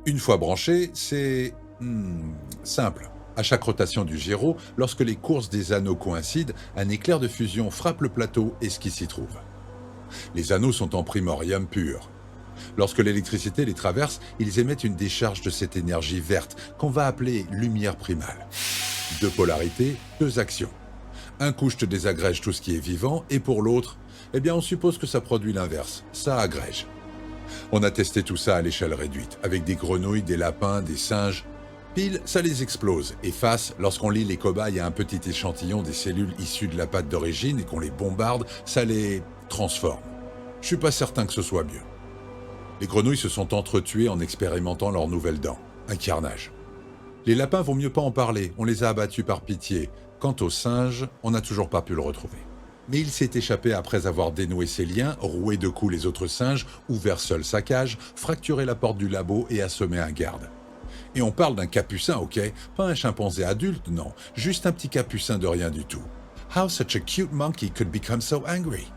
Une fois branché, c'est simple. À chaque rotation du gyro, lorsque les courses des anneaux coïncident, un éclair de fusion frappe le plateau et ce qui s'y trouve. Les anneaux sont en primorium pur. Lorsque l'électricité les traverse, ils émettent une décharge de cette énergie verte qu'on va appeler lumière primale. Deux polarités, deux actions. Un coup, je te désagrège tout ce qui est vivant, et pour l'autre, eh bien, on suppose que ça produit l'inverse, ça agrège. On a testé tout ça à l'échelle réduite, avec des grenouilles, des lapins, des singes. Pile, ça les explose, et face, lorsqu'on lie les cobayes à un petit échantillon des cellules issues de la pâte d'origine et qu'on les bombarde, ça les transforme. Je suis pas certain que ce soit mieux. Les grenouilles se sont entretuées en expérimentant leurs nouvelles dents. Un carnage. Les lapins vont mieux pas en parler, on les a abattus par pitié. Quant aux singes, on n'a toujours pas pu le retrouver. Mais il s'est échappé après avoir dénoué ses liens, roué de coups les autres singes, ouvert seul sa cage, fracturé la porte du labo et assommé un garde. Et on parle d'un capucin, ok? Pas un chimpanzé adulte, non. Juste un petit capucin de rien du tout. How such a cute monkey could become so angry?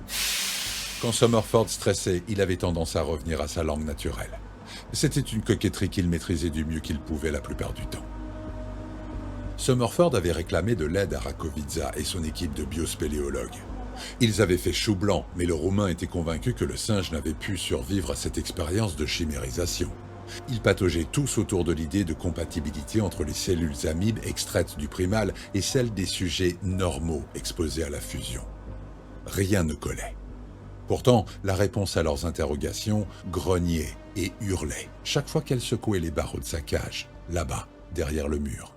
Quand Summerford stressait, il avait tendance à revenir à sa langue naturelle. C'était une coquetterie qu'il maîtrisait du mieux qu'il pouvait la plupart du temps. Summerford avait réclamé de l'aide à Rakovica et son équipe de biospéléologues. Ils avaient fait chou blanc, mais le Roumain était convaincu que le singe n'avait pu survivre à cette expérience de chimérisation. Ils pataugeaient tous autour de l'idée de compatibilité entre les cellules amibes extraites du primal et celles des sujets normaux exposés à la fusion. Rien ne collait. Pourtant, la réponse à leurs interrogations grognait et hurlait chaque fois qu'elle secouait les barreaux de sa cage, là-bas, derrière le mur.